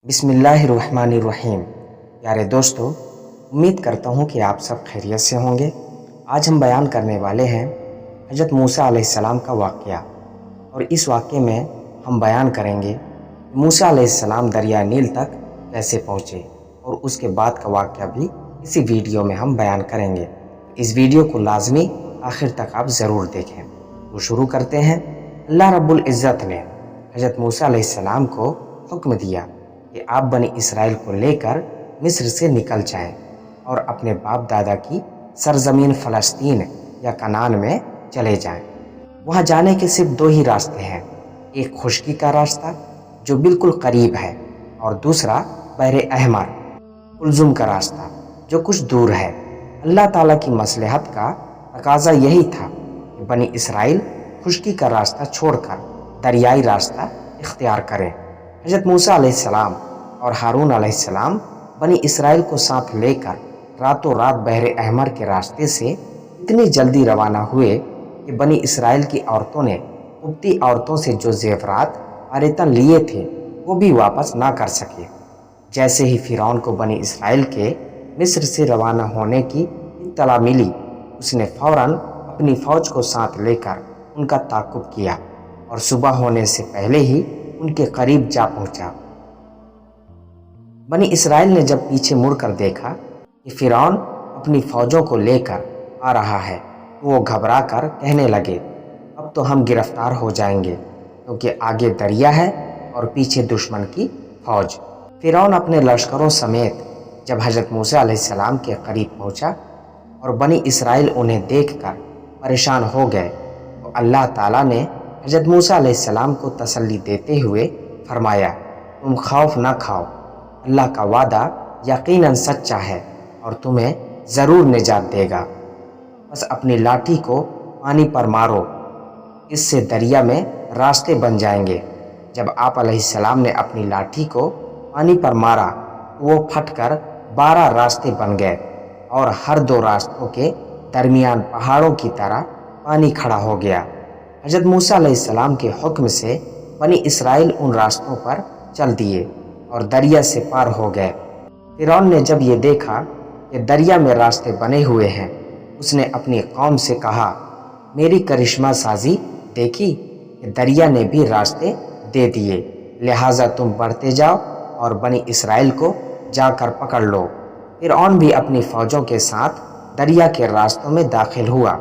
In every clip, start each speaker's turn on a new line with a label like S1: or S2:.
S1: بسم اللہ الرحمن الرحیم۔ پیارے دوستو، امید کرتا ہوں کہ آپ سب خیریت سے ہوں گے۔ آج ہم بیان کرنے والے ہیں حضرت موسیٰ علیہ السلام کا واقعہ، اور اس واقعے میں ہم بیان کریں گے کہ موسیٰ علیہ السلام دریا نیل تک کیسے پہنچے، اور اس کے بعد کا واقعہ بھی اسی ویڈیو میں ہم بیان کریں گے۔ اس ویڈیو کو لازمی آخر تک آپ ضرور دیکھیں۔ تو شروع کرتے ہیں۔ اللہ رب العزت نے حضرت موسیٰ علیہ السلام کو حکم دیا کہ آپ بنی اسرائیل کو لے کر مصر سے نکل جائیں اور اپنے باپ دادا کی سرزمین فلسطین یا کنعان میں چلے جائیں۔ وہاں جانے کے صرف دو ہی راستے ہیں، ایک خشکی کا راستہ جو بالکل قریب ہے، اور دوسرا بحر احمر کلزم کا راستہ جو کچھ دور ہے۔ اللہ تعالیٰ کی مصلحت کا تقاضا یہی تھا کہ بنی اسرائیل خشکی کا راستہ چھوڑ کر دریائی راستہ اختیار کریں۔ حضرت موسیٰ علیہ السلام اور ہارون علیہ السلام بنی اسرائیل کو ساتھ لے کر راتوں رات بحر احمر کے راستے سے اتنی جلدی روانہ ہوئے کہ بنی اسرائیل کی عورتوں نے قبطی عورتوں سے جو زیورات عارضاً لیے تھے وہ بھی واپس نہ کر سکے۔ جیسے ہی فرعون کو بنی اسرائیل کے مصر سے روانہ ہونے کی اطلاع ملی، اس نے فوراً اپنی فوج کو ساتھ لے کر ان کا تعاقب کیا اور صبح ہونے سے پہلے ہی ان کے قریب جا پہنچا۔ بنی اسرائیل نے جب پیچھے مڑ کر دیکھا کہ فرعون اپنی فوجوں کو لے کر آ رہا ہے تو وہ گھبرا کر کہنے لگے، اب تو ہم گرفتار ہو جائیں گے، کیونکہ آگے دریا ہے اور پیچھے دشمن کی فوج۔ فرعون اپنے لشکروں سمیت جب حضرت موسیٰ علیہ السلام کے قریب پہنچا اور بنی اسرائیل انہیں دیکھ کر پریشان ہو گئے، تو اللہ تعالیٰ نے حضرت موسیٰ علیہ السلام کو تسلی دیتے ہوئے فرمایا، تم خوف نہ کھاؤ، اللہ کا وعدہ یقیناً سچا ہے اور تمہیں ضرور نجات دے گا۔ بس اپنی لاٹھی کو پانی پر مارو، اس سے دریا میں راستے بن جائیں گے۔ جب آپ علیہ السلام نے اپنی لاٹھی کو پانی پر مارا تو وہ پھٹ کر 12 راستے بن گئے، اور ہر دو راستوں کے درمیان پہاڑوں کی طرح پانی کھڑا ہو گیا۔ حضرت موسیٰ علیہ السلام کے حکم سے بنی اسرائیل ان راستوں پر چل دیے اور دریا سے پار ہو گئے۔ فرعون نے جب یہ دیکھا کہ دریا میں راستے بنے ہوئے ہیں، اس نے اپنی قوم سے کہا، میری کرشمہ سازی دیکھی کہ دریا نے بھی راستے دے دیے، لہٰذا تم بڑھتے جاؤ اور بنی اسرائیل کو جا کر پکڑ لو۔ فرعون بھی اپنی فوجوں کے ساتھ دریا کے راستوں میں داخل ہوا۔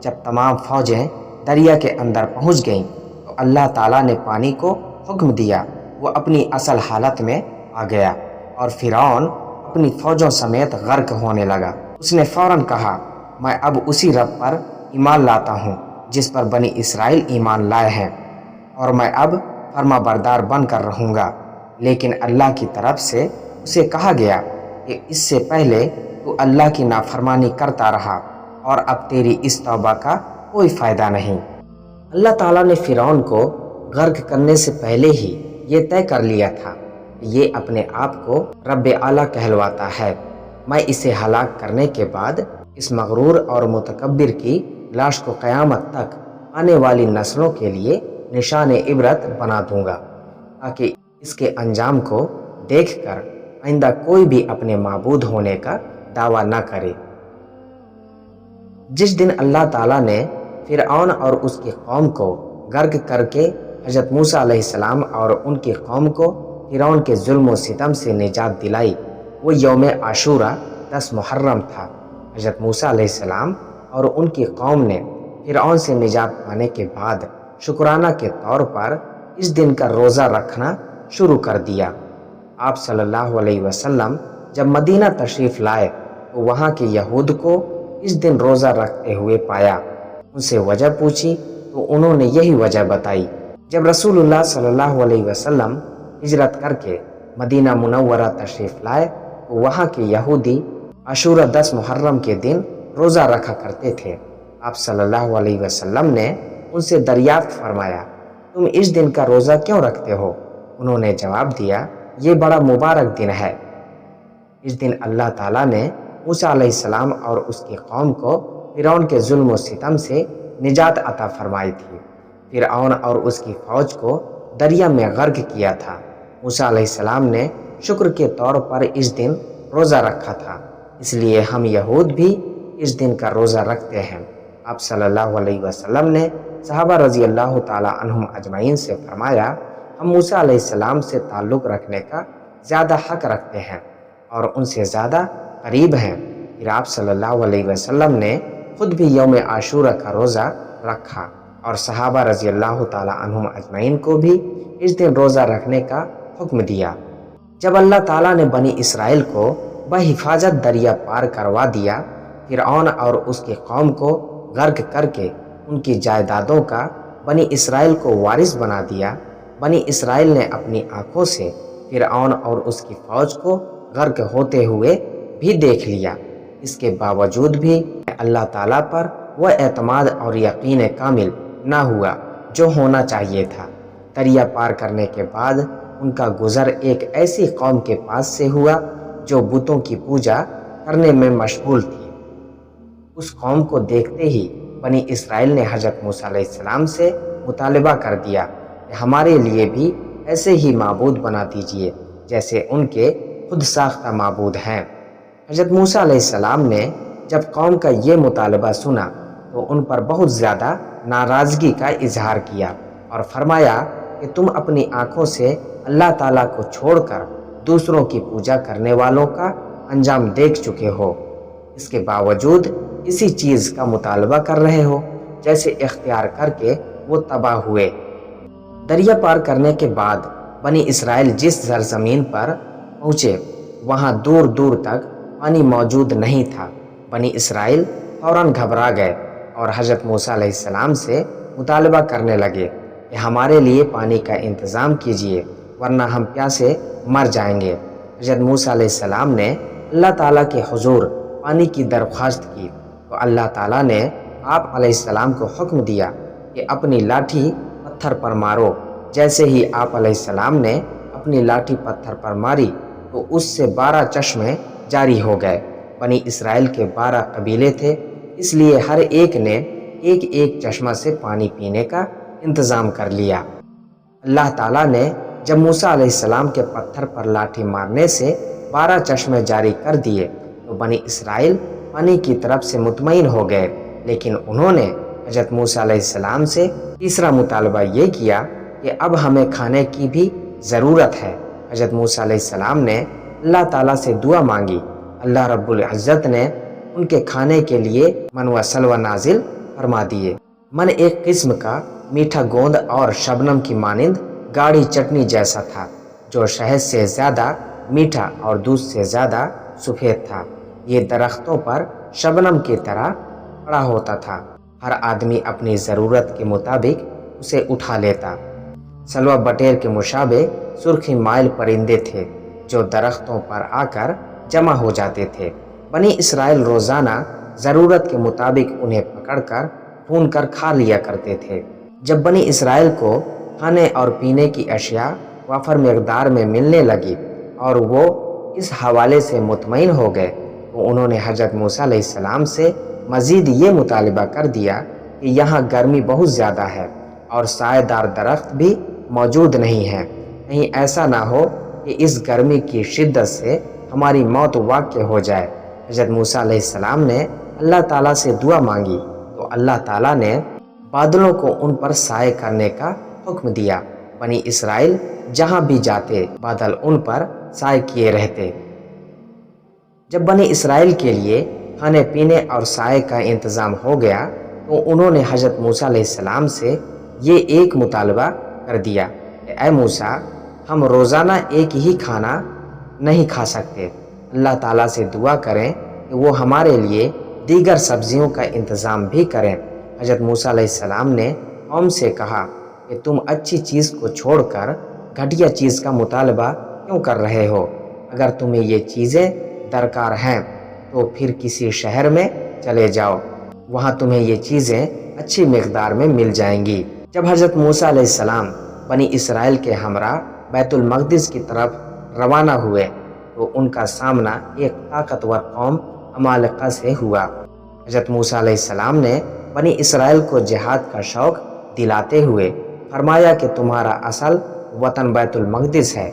S1: جب تمام فوجیں دریا کے اندر پہنچ گئیں تو اللہ تعالیٰ نے پانی کو حکم دیا، وہ اپنی اصل حالت میں آ گیا اور فرعون اپنی فوجوں سمیت غرق ہونے لگا۔ اس نے فوراً کہا، میں اب اسی رب پر ایمان لاتا ہوں جس پر بنی اسرائیل ایمان لائے ہیں، اور میں اب فرما بردار بن کر رہوں گا۔ لیکن اللہ کی طرف سے اسے کہا گیا کہ اس سے پہلے تو اللہ کی نافرمانی کرتا رہا، اور اب تیری اس توبہ کا کوئی فائدہ نہیں۔ اللہ تعالیٰ نے فرعون کو غرق کرنے سے پہلے ہی یہ طے کر لیا تھا کہ یہ اپنے آپ کو رب اعلیٰ کہلواتا ہے۔ میں اسے ہلاک کرنے کے بعد اس مغرور اور متکبر کی لاش کو قیامت تک آنے والی نسلوں کے لیے نشان عبرت بنا دوں گا، تاکہ اس کے انجام کو دیکھ کر آئندہ کوئی بھی اپنے معبود ہونے کا دعویٰ نہ کرے۔ جس دن اللہ تعالیٰ نے فرعون اور اس کی قوم کو غرق کر کے حضرت موسیٰ علیہ السلام اور ان کی قوم کو فرعون کے ظلم و ستم سے نجات دلائی، وہ یوم عاشوراء 10 محرم تھا۔ حضرت موسیٰ علیہ السلام اور ان کی قوم نے فرعون سے نجات پانے کے بعد شکرانہ کے طور پر اس دن کا روزہ رکھنا شروع کر دیا۔ آپ صلی اللہ علیہ وسلم جب مدینہ تشریف لائے تو وہاں کے یہود کو اس دن روزہ رکھتے ہوئے پایا۔ ان سے وجہ پوچھی تو انہوں نے یہی وجہ بتائی۔ جب رسول اللہ صلی اللہ علیہ وسلم ہجرت کر کے مدینہ منورہ تشریف لائے تو وہاں کے یہودی عاشوراء 10 محرم کے دن روزہ رکھا کرتے تھے۔ آپ صلی اللہ علیہ وسلم نے ان سے دریافت فرمایا، تم اس دن کا روزہ کیوں رکھتے ہو؟ انہوں نے جواب دیا، یہ بڑا مبارک دن ہے۔ اس دن اللہ تعالیٰ نے موسیٰ علیہ السلام اور اس کی قوم کو فرعون کے ظلم و ستم سے نجات عطا فرمائی تھی۔ فرعون اور اس کی فوج کو دریا میں غرق کیا تھا۔ موسیٰ علیہ السلام نے شکر کے طور پر اس دن روزہ رکھا تھا، اس لیے ہم یہود بھی اس دن کا روزہ رکھتے ہیں۔ آپ صلی اللہ علیہ وسلم نے صحابہ رضی اللہ تعالی عنہم اجمعین سے فرمایا، ہم موسیٰ علیہ السلام سے تعلق رکھنے کا زیادہ حق رکھتے ہیں اور ان سے زیادہ قریب ہیں۔ پھر آپ صلی اللہ علیہ وسلم نے خود بھی یوم عاشورہ کا روزہ رکھا اور صحابہ رضی اللہ تعالی عنہم اجمعین کو بھی اس دن روزہ رکھنے کا حکم دیا۔ جب اللہ تعالیٰ نے بنی اسرائیل کو بحفاظت دریا پار کروا دیا، فرعون اور اس کی قوم کو غرق کر کے ان کی جائیدادوں کا بنی اسرائیل کو وارث بنا دیا، بنی اسرائیل نے اپنی آنکھوں سے فرعون اور اس کی فوج کو غرق ہوتے ہوئے بھی دیکھ لیا۔ اس کے باوجود بھی اللہ تعالیٰ پر وہ اعتماد اور یقین کامل نہ ہوا جو ہونا چاہیے تھا۔ دریا پار کرنے کے بعد ان کا گزر ایک ایسی قوم کے پاس سے ہوا جو بتوں کی پوجا کرنے میں مشغول تھی۔ اس قوم کو دیکھتے ہی بنی اسرائیل نے حضرت موسیٰ علیہ السلام سے مطالبہ کر دیا کہ ہمارے لیے بھی ایسے ہی معبود بنا دیجیے جیسے ان کے خود ساختہ معبود ہیں۔ حضرت موسیٰ علیہ السلام نے جب قوم کا یہ مطالبہ سنا تو ان پر بہت زیادہ ناراضگی کا اظہار کیا اور فرمایا کہ تم اپنی آنکھوں سے اللہ تعالیٰ کو چھوڑ کر دوسروں کی پوجا کرنے والوں کا انجام دیکھ چکے ہو، اس کے باوجود اسی چیز کا مطالبہ کر رہے ہو جیسے اختیار کر کے وہ تباہ ہوئے۔ دریا پار کرنے کے بعد بنی اسرائیل جس سرزمین پر پہنچے وہاں دور دور تک پانی موجود نہیں تھا۔ بنی اسرائیل فوراً گھبرا گئے اور حضرت موسیٰ علیہ السلام سے مطالبہ کرنے لگے کہ ہمارے لیے پانی کا انتظام کیجیے ورنہ ہم پیاسے مر جائیں گے۔ حضرت موسیٰ علیہ السلام نے اللہ تعالیٰ کے حضور پانی کی درخواست کی تو اللہ تعالیٰ نے آپ علیہ السلام کو حکم دیا کہ اپنی لاٹھی پتھر پر مارو۔ جیسے ہی آپ علیہ السلام نے اپنی لاٹھی پتھر پر ماری تو اس سے 12 چشمے جاری ہو گئے۔ بنی اسرائیل کے 12 قبیلے تھے، اس لیے ہر ایک نے ایک ایک چشمہ سے پانی پینے کا انتظام کر لیا۔ اللہ تعالیٰ نے جب موسیٰ علیہ السلام کے پتھر پر لاٹھی مارنے سے 12 چشمے جاری کر دیے تو بنی اسرائیل پانی کی طرف سے مطمئن ہو گئے، لیکن انہوں نے حضرت موسیٰ علیہ السلام سے تیسرا مطالبہ یہ کیا کہ اب ہمیں کھانے کی بھی ضرورت ہے۔ حضرت موسیٰ علیہ السلام نے اللہ تعالیٰ سے دعا مانگی۔ اللہ رب العزت نے ان کے کھانے کے لیے من و سلوى نازل فرما دیے۔ من ایک قسم کا میٹھا گوند اور شبنم کی مانند گاڑھی چٹنی جیسا تھا جو شہد سے زیادہ میٹھا اور دودھ سے زیادہ سفید تھا۔ یہ درختوں پر شبنم کی طرح پڑا ہوتا تھا، ہر آدمی اپنی ضرورت کے مطابق اسے اٹھا لیتا۔ سلوہ بٹیر کے مشابہ سرخی مائل پرندے تھے جو درختوں پر آ کر جمع ہو جاتے تھے۔ بنی اسرائیل روزانہ ضرورت کے مطابق انہیں پکڑ کر بھون کر کھا لیا کرتے تھے۔ جب بنی اسرائیل کو کھانے اور پینے کی اشیاء وافر مقدار میں ملنے لگی اور وہ اس حوالے سے مطمئن ہو گئے تو انہوں نے حضرت موسیٰ علیہ السلام سے مزید یہ مطالبہ کر دیا کہ یہاں گرمی بہت زیادہ ہے اور سائے دار درخت بھی موجود نہیں ہیں، کہیں ایسا نہ ہو کہ اس گرمی کی شدت سے ہماری موت واقع ہو جائے۔ حضرت موسیٰ علیہ السلام نے اللہ تعالیٰ سے دعا مانگی تو اللہ تعالیٰ نے بادلوں کو ان پر سائے کرنے کا حکم دیا۔ بنی اسرائیل جہاں بھی جاتے بادل ان پر سائے کیے رہتے۔ جب بنی اسرائیل کے لیے کھانے پینے اور سائے کا انتظام ہو گیا تو انہوں نے حضرت موسیٰ علیہ السلام سے یہ ایک مطالبہ کر دیا کہ اے موسیٰ، ہم روزانہ ایک ہی کھانا نہیں کھا سکتے، اللہ تعالیٰ سے دعا کریں کہ وہ ہمارے لیے دیگر سبزیوں کا انتظام بھی کریں۔ حضرت موسیٰ علیہ السلام نے قوم سے کہا کہ تم اچھی چیز کو چھوڑ کر گھٹیا چیز کا مطالبہ کیوں کر رہے ہو؟ اگر تمہیں یہ چیزیں درکار ہیں تو پھر کسی شہر میں چلے جاؤ، وہاں تمہیں یہ چیزیں اچھی مقدار میں مل جائیں گی۔ جب حضرت موسیٰ علیہ السلام بنی اسرائیل کے ہمراہ بیت المقدس کی طرف روانہ ہوئے تو ان کا سامنا ایک طاقتور قوم عمالقہ سے ہوا۔ حضرت موسیٰ علیہ السلام نے بنی اسرائیل کو جہاد کا شوق دلاتے ہوئے فرمایا کہ تمہارا اصل وطن بیت المقدس ہے،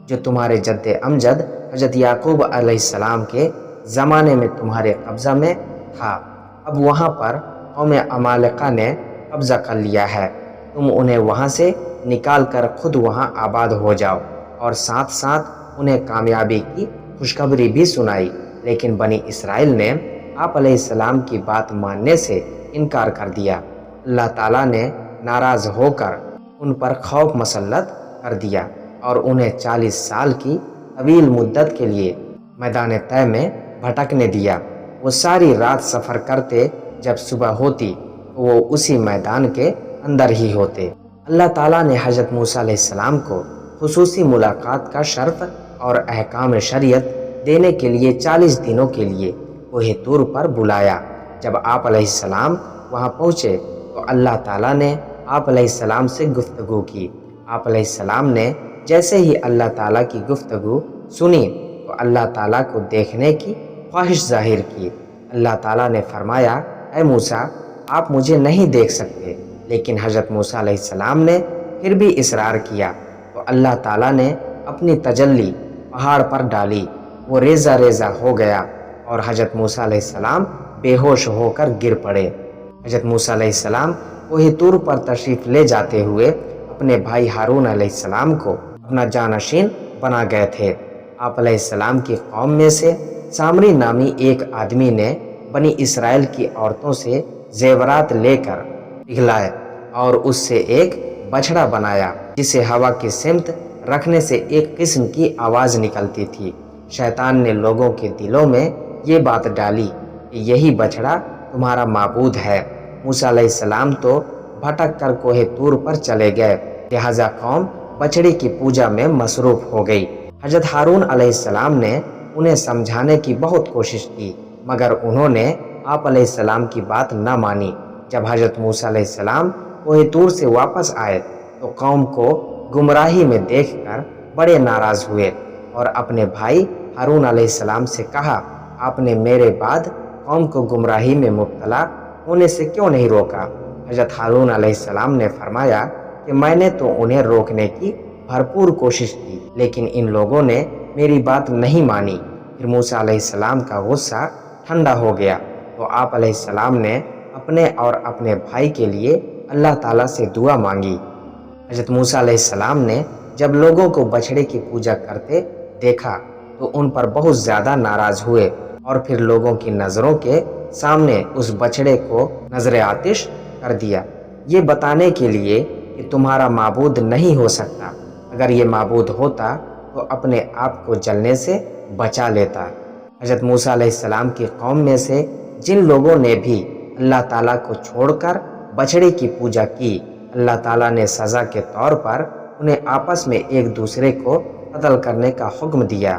S1: جو تمہارے جد امجد حضرت یعقوب علیہ السلام کے زمانے میں تمہارے قبضہ میں تھا۔ اب وہاں پر قوم عمالقہ نے قبضہ کر لیا ہے، تم انہیں وہاں سے نکال کر خود وہاں آباد ہو جاؤ۔ اور ساتھ ساتھ انہیں کامیابی کی خوشخبری بھی سنائی، لیکن بنی اسرائیل نے آپ علیہ السلام کی بات ماننے سے انکار کر دیا۔ اللہ تعالیٰ نے ناراض ہو کر ان پر خوف مسلط کر دیا اور انہیں 40 سال کی طویل مدت کے لیے میدان طے میں بھٹکنے دیا۔ وہ ساری رات سفر کرتے، جب صبح ہوتی تو وہ اسی میدان کے اندر ہی ہوتے۔ اللہ تعالیٰ نے حضرت موسیٰ علیہ السلام کو خصوصی ملاقات کا شرف اور احکام شریعت دینے کے لیے 40 دنوں کے لیے کوہ طور پر بلایا۔ جب آپ علیہ السلام وہاں پہنچے تو اللہ تعالیٰ نے آپ علیہ السلام سے گفتگو کی۔ آپ علیہ السلام نے جیسے ہی اللہ تعالیٰ کی گفتگو سنی تو اللہ تعالیٰ کو دیکھنے کی خواہش ظاہر کی۔ اللہ تعالیٰ نے فرمایا، اے موسیٰ، آپ مجھے نہیں دیکھ سکتے، لیکن حضرت موسیٰ علیہ السلام نے پھر بھی اصرار کیا تو اللہ تعالیٰ نے اپنی تجلی پہاڑ پر ڈالی، وہ ریزہ ریزہ ہو گیا اور حضرت موسیٰ علیہ السلام بے ہوش ہو کر گر پڑے۔ حضرت موسیٰ علیہ السلام کوہ طور پر تشریف لے جاتے ہوئے اپنے بھائی ہارون علیہ السلام کو اپنا جانشین بنا گئے تھے۔ آپ علیہ السلام کی قوم میں سے سامری نامی ایک آدمی نے بنی اسرائیل کی عورتوں سے زیورات لے کر پگھلائے اور اس سے ایک بچھڑا بنایا، جسے ہوا کی سمت رکھنے سے ایک قسم کی آواز نکلتی تھی۔ شیطان نے لوگوں کے دلوں میں یہ بات ڈالی کہ یہی بچھڑا تمہارا معبود ہے۔ موسیٰ علیہ السلام تو بھٹک کر کوہ طور پر چلے گئے، لہذا قوم بچڑے کی پوجا میں مصروف ہو گئی۔ حضرت ہارون علیہ السلام نے انہیں سمجھانے کی بہت کوشش کی، مگر انہوں نے آپ علیہ السلام کی بات نہ مانی۔ جب حضرت موسیٰ علیہ السلام کوہ طور سے واپس آئے تو قوم کو گمراہی میں دیکھ کر بڑے ناراض ہوئے اور اپنے بھائی ہارون علیہ السلام سے کہا، آپ نے میرے بعد قوم کو گمراہی میں مبتلا ہونے سے کیوں نہیں روکا؟ حضرت ہارون علیہ السلام نے فرمایا کہ میں نے تو انہیں روکنے کی بھرپور کوشش کی، لیکن ان لوگوں نے میری بات نہیں مانی۔ پھر موسیٰ علیہ السلام کا غصہ ٹھنڈا ہو گیا تو آپ علیہ السلام نے اپنے اور اپنے بھائی کے لیے اللہ تعالیٰ سے دعا مانگی۔ حضرت موسیٰ علیہ السلام نے جب لوگوں کو بچھڑے کی پوجا کرتے دیکھا تو ان پر بہت زیادہ ناراض ہوئے اور پھر لوگوں کی نظروں کے سامنے اس بچھڑے کو نذر آتش کر دیا، یہ بتانے کے لیے کہ تمہارا معبود نہیں ہو سکتا، اگر یہ معبود ہوتا تو اپنے آپ کو جلنے سے بچا لیتا۔ حضرت موسیٰ علیہ السلام کی قوم میں سے جن لوگوں نے بھی اللہ تعالیٰ کو چھوڑ کر بچھڑے کی پوجا کی، اللہ تعالیٰ نے سزا کے طور پر انہیں آپس میں ایک دوسرے کو قتل کرنے کا حکم دیا۔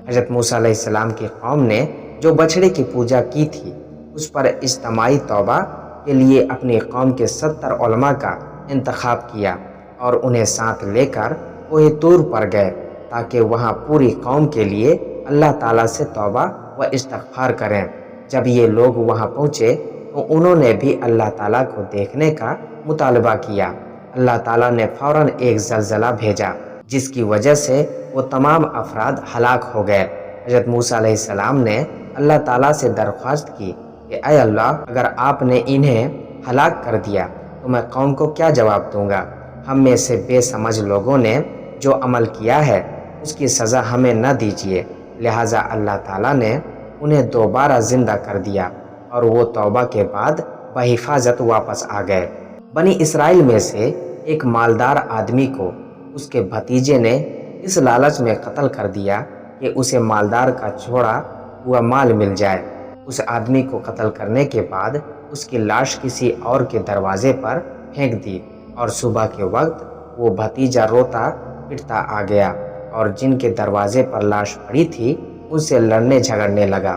S1: حضرت موسیٰ علیہ السلام کی قوم نے جو بچھڑے کی پوجا کی تھی اس پر اجتماعی توبہ کے لیے اپنی قوم کے 70 علماء کا انتخاب کیا اور انہیں ساتھ لے کر کوہ طور پر گئے تاکہ وہاں پوری قوم کے لیے اللہ تعالیٰ سے توبہ و استغفار کریں۔ جب یہ لوگ وہاں پہنچے تو انہوں نے بھی اللہ تعالیٰ کو دیکھنے کا مطالبہ کیا۔ اللہ تعالیٰ نے فوراً ایک زلزلہ بھیجا جس کی وجہ سے وہ تمام افراد ہلاک ہو گئے۔ حضرت موسیٰ علیہ السلام نے اللہ تعالیٰ سے درخواست کی کہ اے اللہ، اگر آپ نے انہیں ہلاک کر دیا تو میں قوم کو کیا جواب دوں گا؟ ہم میں سے بے سمجھ لوگوں نے جو عمل کیا ہے اس کی سزا ہمیں نہ دیجیے۔ لہٰذا اللہ تعالیٰ نے انہیں دوبارہ زندہ کر دیا اور وہ توبہ کے بعد بحفاظت واپس آ گئے۔ بنی اسرائیل میں سے ایک مالدار آدمی کو اس کے بھتیجے نے اس لالچ میں قتل کر دیا کہ اسے مالدار کا چھوڑا ہوا مال مل جائے۔ اس آدمی کو قتل کرنے کے بعد اس کی لاش کسی اور کے دروازے پر پھینک دی اور صبح کے وقت وہ بھتیجا روتا پٹتا آ گیا اور جن کے دروازے پر لاش پڑی تھی ان سے لڑنے جھگڑنے لگا۔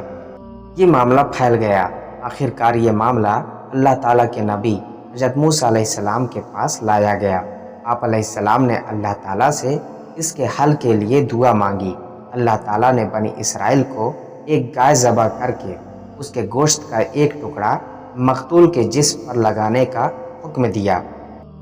S1: یہ معاملہ پھیل گیا۔ آخرکار یہ معاملہ اللہ تعالیٰ کے نبی حضرت موسیٰ علیہ السلام کے پاس لایا گیا۔ آپ علیہ السلام نے اللہ تعالیٰ سے اس کے حل کے لیے دعا مانگی۔ اللہ تعالیٰ نے بنی اسرائیل کو ایک گائے ذبح کر کے اس کے گوشت کا ایک ٹکڑا مقتول کے جسم پر لگانے کا حکم دیا۔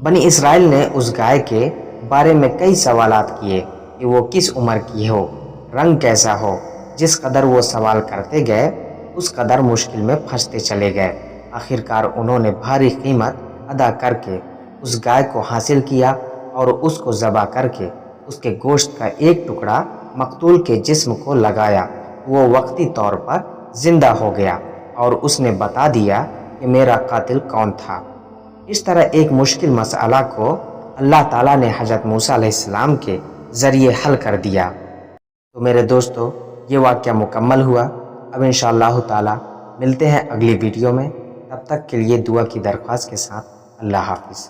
S1: بنی اسرائیل نے اس گائے کے بارے میں کئی سوالات کیے کہ وہ کس عمر کی ہو، رنگ کیسا ہو۔ جس قدر وہ سوال کرتے گئے اس قدر مشکل میں پھنستے چلے گئے۔ آخرکار انہوں نے بھاری قیمت ادا کر کے اس گائے کو حاصل کیا اور اس کو ذبح کر کے اس کے گوشت کا ایک ٹکڑا مقتول کے جسم کو لگایا۔ وہ وقتی طور پر زندہ ہو گیا اور اس نے بتا دیا کہ میرا قاتل کون تھا۔ اس طرح ایک مشکل مسئلہ کو اللہ تعالیٰ نے حضرت موسیٰ علیہ السلام کے ذریعے حل کر دیا۔ تو میرے دوستو، یہ واقعہ مکمل ہوا۔ اب انشاءاللہ تعالیٰ ملتے ہیں اگلی ویڈیو میں۔ تب تک کے لیے دعا کی درخواست کے ساتھ اللہ حافظ۔